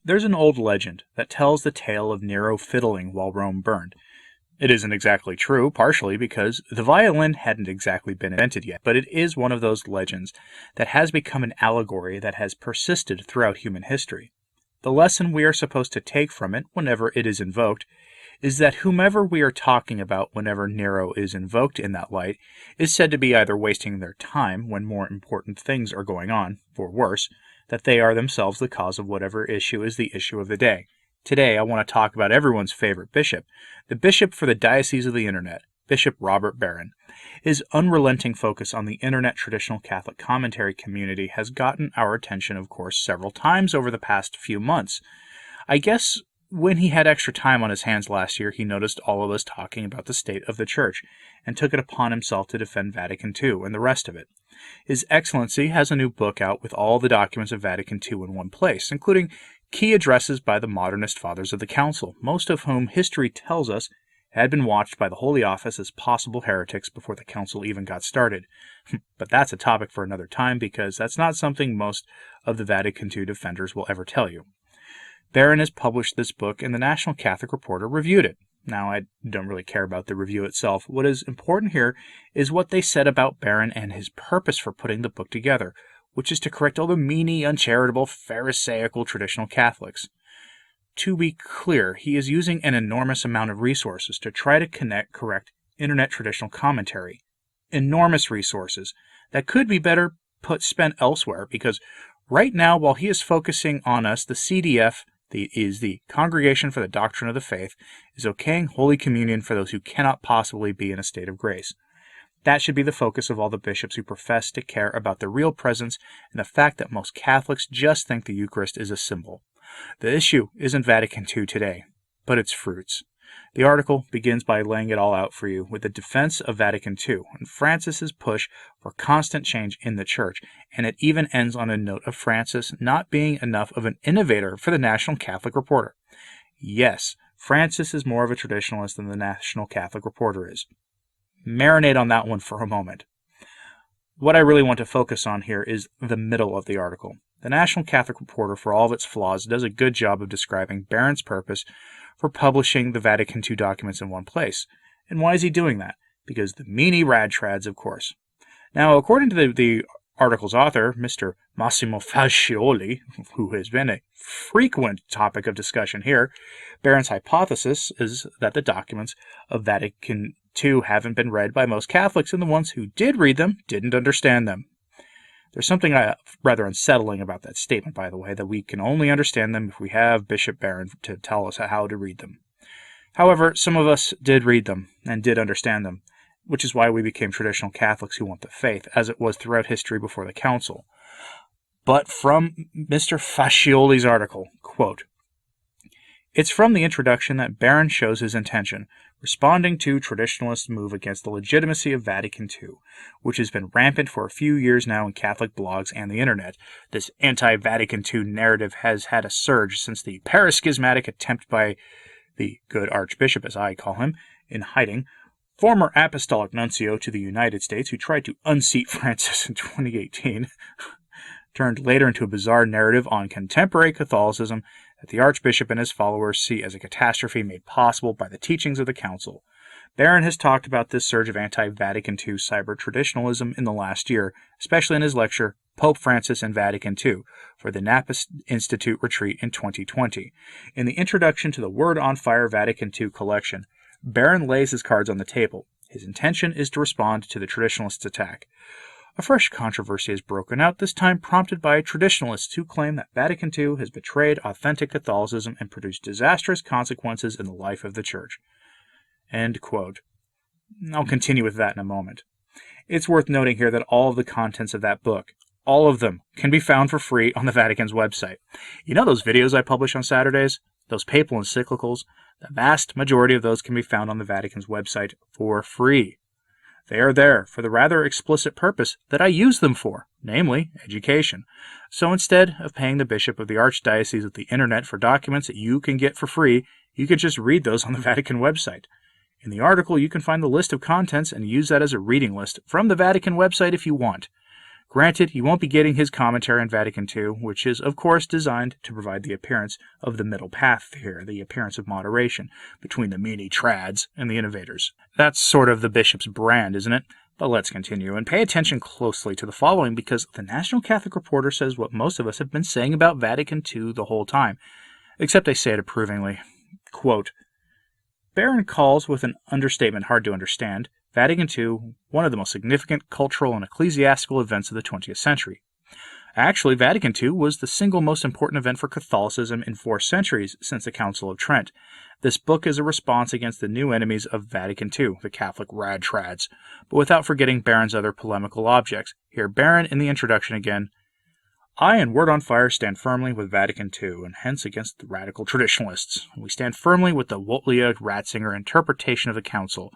There's an old legend that tells the tale of Nero fiddling while Rome burned. It isn't exactly true, partially because the violin hadn't exactly been invented yet, but it is one of those legends that has become an allegory that has persisted throughout human history. The lesson we are supposed to take from it whenever it is invoked is that whomever we are talking about whenever Nero is invoked in that light is said to be either wasting their time when more important things are going on, or worse, that they are themselves the cause of whatever issue is the issue of the day. Today I want to talk about everyone's favorite bishop, the bishop for the Diocese of the Internet, Bishop Robert Barron. His unrelenting focus on the Internet traditional Catholic commentary community has gotten our attention, of course, several times over the past few months. I guess when he had extra time on his hands last year, he noticed all of us talking about the state of the Church, and took it upon himself to defend Vatican II and the rest of it. His Excellency has a new book out with all the documents of Vatican II in one place, including key addresses by the modernist fathers of the Council, most of whom history tells us had been watched by the Holy Office as possible heretics before the Council even got started. But that's a topic for another time, because that's not something most of the Vatican II defenders will ever tell you. Barron has published this book, and the National Catholic Reporter reviewed it. Now, I don't really care about the review itself. What is important here is what they said about Barron and his purpose for putting the book together, which is to correct all the meany, uncharitable, pharisaical traditional Catholics. To be clear, he is using an enormous amount of resources to try to correct Internet traditional commentary. Enormous resources that could be better spent elsewhere, because right now, while he is focusing on us, the CDF, the Congregation for the Doctrine of the Faith, is okaying Holy Communion for those who cannot possibly be in a state of grace. That should be the focus of all the bishops who profess to care about the real presence and the fact that most Catholics just think the Eucharist is a symbol. The issue isn't Vatican II today, but its fruits. The article begins by laying it all out for you with the defense of Vatican II and Francis's push for constant change in the Church, and it even ends on a note of Francis not being enough of an innovator for the National Catholic Reporter. Yes, Francis is more of a traditionalist than the National Catholic Reporter is. Marinate on that one for a moment. What I really want to focus on here is the middle of the article. The National Catholic Reporter, for all of its flaws, does a good job of describing Barron's purpose for publishing the Vatican II documents in one place. And why is he doing that? Because the meany radtrads, of course. Now, according to the article's author, Mr. Massimo Fascioli, who has been a frequent topic of discussion here, Barron's hypothesis is that the documents of Vatican II haven't been read by most Catholics, and the ones who did read them didn't understand them. There's something rather unsettling about that statement, by the way, that we can only understand them if we have Bishop Barron to tell us how to read them. However, some of us did read them and did understand them, which is why we became traditional Catholics who want the faith, as it was throughout history before the Council. But from Mr. Fascioli's article, quote, "It's from the introduction that Barron shows his intention, responding to traditionalists' move against the legitimacy of Vatican II, which has been rampant for a few years now in Catholic blogs and the Internet. This anti-Vatican II narrative has had a surge since the paraschismatic attempt by the good Archbishop, as I call him, in hiding, former Apostolic Nuncio to the United States, who tried to unseat Francis in 2018, turned later into a bizarre narrative on contemporary Catholicism that the Archbishop and his followers see as a catastrophe made possible by the teachings of the Council. Barron has talked about this surge of anti-Vatican II cyber-traditionalism in the last year, especially in his lecture, Pope Francis and Vatican II, for the Napa Institute retreat in 2020. In the introduction to the Word on Fire Vatican II collection, Barron lays his cards on the table. His intention is to respond to the traditionalists' attack. A fresh controversy has broken out, this time prompted by traditionalists who claim that Vatican II has betrayed authentic Catholicism and produced disastrous consequences in the life of the Church." End quote. I'll continue with that in a moment. It's worth noting here that all of the contents of that book, all of them, can be found for free on the Vatican's website. You know those videos I publish on Saturdays? Those papal encyclicals? The vast majority of those can be found on the Vatican's website for free. They are there for the rather explicit purpose that I use them for, namely education. So instead of paying the bishop of the Archdiocese of the Internet for documents that you can get for free, you could just read those on the Vatican website. In the article, you can find the list of contents and use that as a reading list from the Vatican website if you want. Granted, you won't be getting his commentary on Vatican II, which is, of course, designed to provide the appearance of the middle path here, the appearance of moderation between the meanie trads and the innovators. That's sort of the bishop's brand, isn't it? But let's continue, and pay attention closely to the following, because the National Catholic Reporter says what most of us have been saying about Vatican II the whole time, except they say it approvingly. Quote, Barron calls, with an understatement hard to understand, Vatican II one of the most significant cultural and ecclesiastical events of the 20th century. Actually, Vatican II was the single most important event for Catholicism in 4 centuries since the Council of Trent. This book is a response against the new enemies of Vatican II, the Catholic rad-trads, but without forgetting Barron's other polemical objects. Here, Barron in the introduction again. I and Word on Fire stand firmly with Vatican II, and hence against the radical traditionalists. We stand firmly with the Wotlia-Ratzinger interpretation of the Council,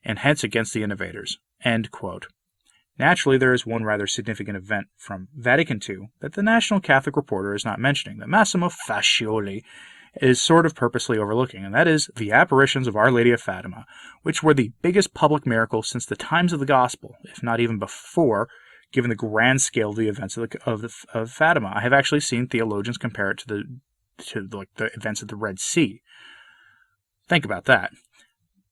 and hence against the innovators. End quote. Naturally, there is one rather significant event from Vatican II that the National Catholic Reporter is not mentioning, that Massimo Fascioli is sort of purposely overlooking, and that is the apparitions of Our Lady of Fatima, which were the biggest public miracle since the times of the Gospel, if not even before, given the grand scale of the events of Fatima. I have actually seen theologians compare it to the events of the Red Sea. Think about that.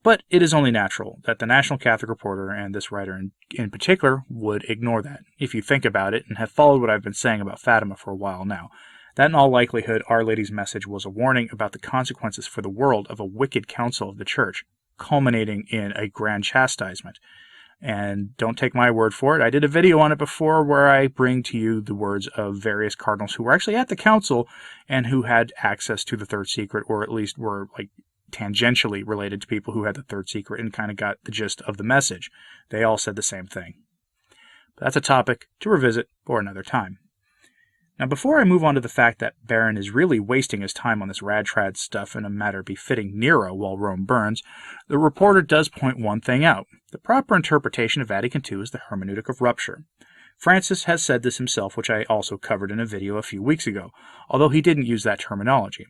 But it is only natural that the National Catholic Reporter, and this writer in particular, would ignore that. If you think about it and have followed what I've been saying about Fatima for a while now, that in all likelihood Our Lady's message was a warning about the consequences for the world of a wicked council of the Church, culminating in a grand chastisement. And don't take my word for it. I did a video on it before where I bring to you the words of various cardinals who were actually at the council and who had access to the third secret, or at least were tangentially related to people who had the third secret and kind of got the gist of the message. They all said the same thing. But that's a topic to revisit for another time. Now, before I move on to the fact that Barron is really wasting his time on this rad-trad stuff in a matter befitting Nero while Rome burns, the reporter does point one thing out. The proper interpretation of Vatican II is the hermeneutic of rupture. Francis has said this himself, which I also covered in a video a few weeks ago, although he didn't use that terminology.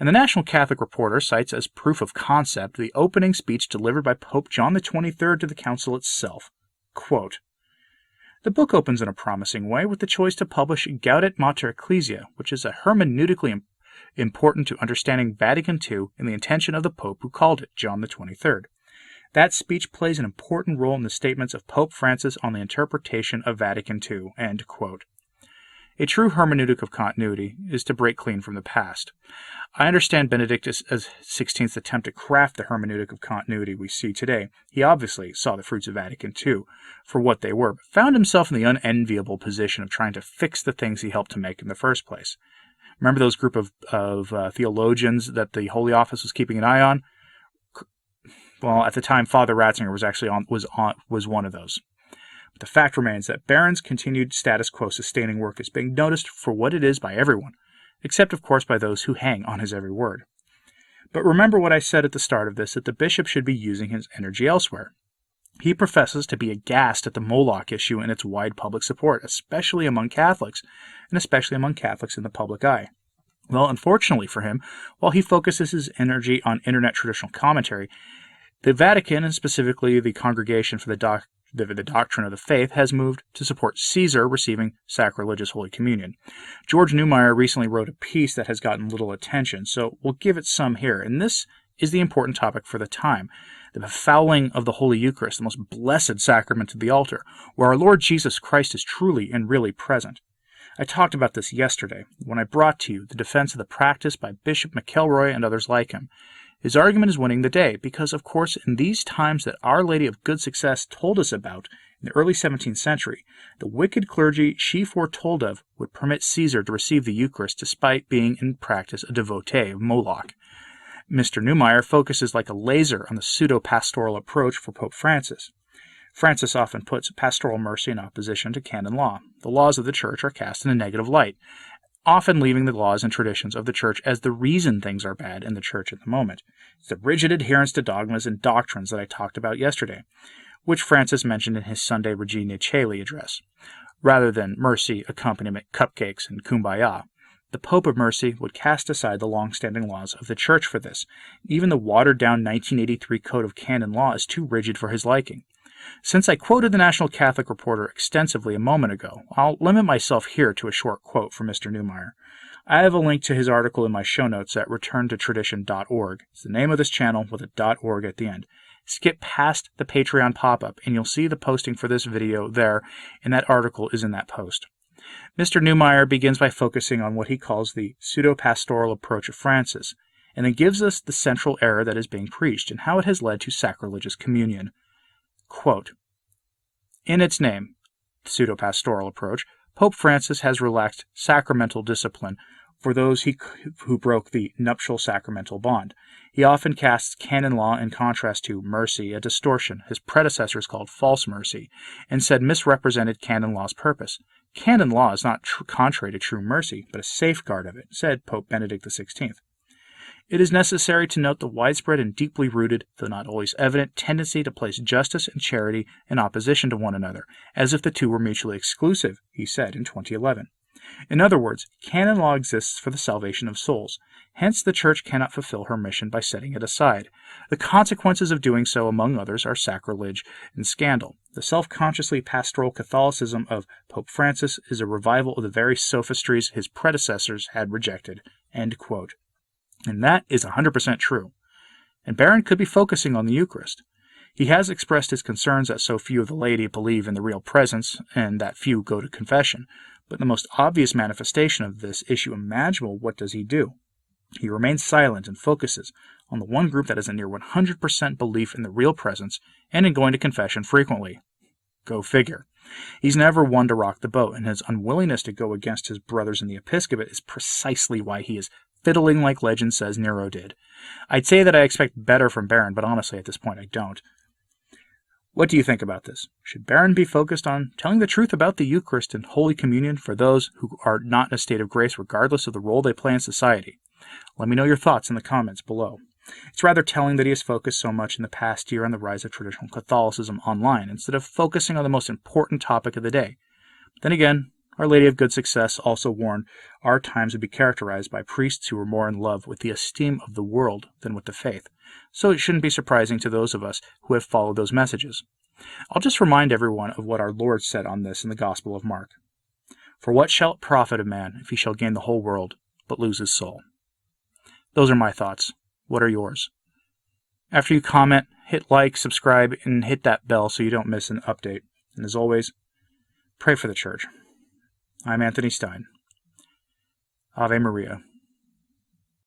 And the National Catholic Reporter cites as proof of concept the opening speech delivered by Pope John XXIII to the Council itself. Quote, the book opens in a promising way with the choice to publish Gaudet Mater Ecclesia, which is hermeneutically important to understanding Vatican II and the intention of the Pope who called it, John XXIII. That speech plays an important role in the statements of Pope Francis on the interpretation of Vatican II. End quote. A true hermeneutic of continuity is to break clean from the past. I understand Benedict XVI's attempt to craft the hermeneutic of continuity we see today. He obviously saw the fruits of Vatican II for what they were, but found himself in the unenviable position of trying to fix the things he helped to make in the first place. Remember those group of theologians that the Holy Office was keeping an eye on? Well, at the time, Father Ratzinger was one of those. But the fact remains that Barron's continued status quo sustaining work is being noticed for what it is by everyone, except of course by those who hang on his every word. But remember what I said at the start of this, that the bishop should be using his energy elsewhere. He professes to be aghast at the Moloch issue and its wide public support, especially among Catholics, and especially among Catholics in the public eye. Well, unfortunately for him, while he focuses his energy on internet traditional commentary, the Vatican, and specifically the Congregation for the Doctrine of the Faith, has moved to support Caesar receiving sacrilegious Holy Communion. George Neumeyer recently wrote a piece that has gotten little attention, so we'll give it some here. And this is the important topic for the time, the befouling of the Holy Eucharist, the most blessed sacrament of the altar, where our Lord Jesus Christ is truly and really present. I talked about this yesterday when I brought to you the defense of the practice by Bishop McElroy and others like him. His argument is winning the day because, of course, in these times that Our Lady of Good Success told us about in the early 17th century, the wicked clergy she foretold of would permit Caesar to receive the Eucharist despite being in practice a devotee of Moloch. Mr. Neumeyer focuses like a laser on the pseudo-pastoral approach for Pope Francis. Francis often puts pastoral mercy in opposition to canon law. The laws of the Church are cast in a negative light, often leaving the laws and traditions of the Church as the reason things are bad in the Church at the moment. It's the rigid adherence to dogmas and doctrines that I talked about yesterday, which Francis mentioned in his Sunday Regina Caeli address. Rather than mercy, accompaniment, cupcakes, and kumbaya, the Pope of Mercy would cast aside the long-standing laws of the Church for this. Even the watered-down 1983 Code of Canon Law is too rigid for his liking. Since I quoted the National Catholic Reporter extensively a moment ago, I'll limit myself here to a short quote from Mr. Newmeyer. I have a link to his article in my show notes at returntotradition.org. It's the name of this channel with a .org at the end. Skip past the Patreon pop-up and you'll see the posting for this video there, and that article is in that post. Mr. Newmeyer begins by focusing on what he calls the pseudo-pastoral approach of Francis, and then gives us the central error that is being preached and how it has led to sacrilegious communion. Quote, in its name, the pseudo-pastoral approach, Pope Francis has relaxed sacramental discipline for those who broke the nuptial sacramental bond. He often casts canon law in contrast to mercy, a distortion his predecessors called false mercy, and said misrepresented canon law's purpose. Canon law is not contrary to true mercy, but a safeguard of it, said Pope Benedict XVI. It is necessary to note the widespread and deeply rooted, though not always evident, tendency to place justice and charity in opposition to one another, as if the two were mutually exclusive, he said in 2011. In other words, canon law exists for the salvation of souls. Hence, the Church cannot fulfill her mission by setting it aside. The consequences of doing so, among others, are sacrilege and scandal. The self-consciously pastoral Catholicism of Pope Francis is a revival of the very sophistries his predecessors had rejected. End quote. And that is 100% true. And Barron could be focusing on the Eucharist. He has expressed his concerns that so few of the laity believe in the real presence, and that few go to confession. But the most obvious manifestation of this issue imaginable, what does he do? He remains silent and focuses on the one group that has a near 100% belief in the real presence and in going to confession frequently. Go figure. He's never one to rock the boat, and his unwillingness to go against his brothers in the episcopate is precisely why he is fiddling like legend says Nero did. I'd say that I expect better from Barron, but honestly at this point I don't. What do you think about this? Should Barron be focused on telling the truth about the Eucharist and Holy Communion for those who are not in a state of grace regardless of the role they play in society? Let me know your thoughts in the comments below. It's rather telling that he has focused so much in the past year on the rise of traditional Catholicism online instead of focusing on the most important topic of the day. But then again, Our Lady of Good Success also warned our times would be characterized by priests who were more in love with the esteem of the world than with the faith, so it shouldn't be surprising to those of us who have followed those messages. I'll just remind everyone of what our Lord said on this in the Gospel of Mark. For what shall it profit a man if he shall gain the whole world, but lose his soul? Those are my thoughts. What are yours? After you comment, hit like, subscribe, and hit that bell so you don't miss an update. And as always, pray for the Church. I'm Anthony Stine. Ave Maria.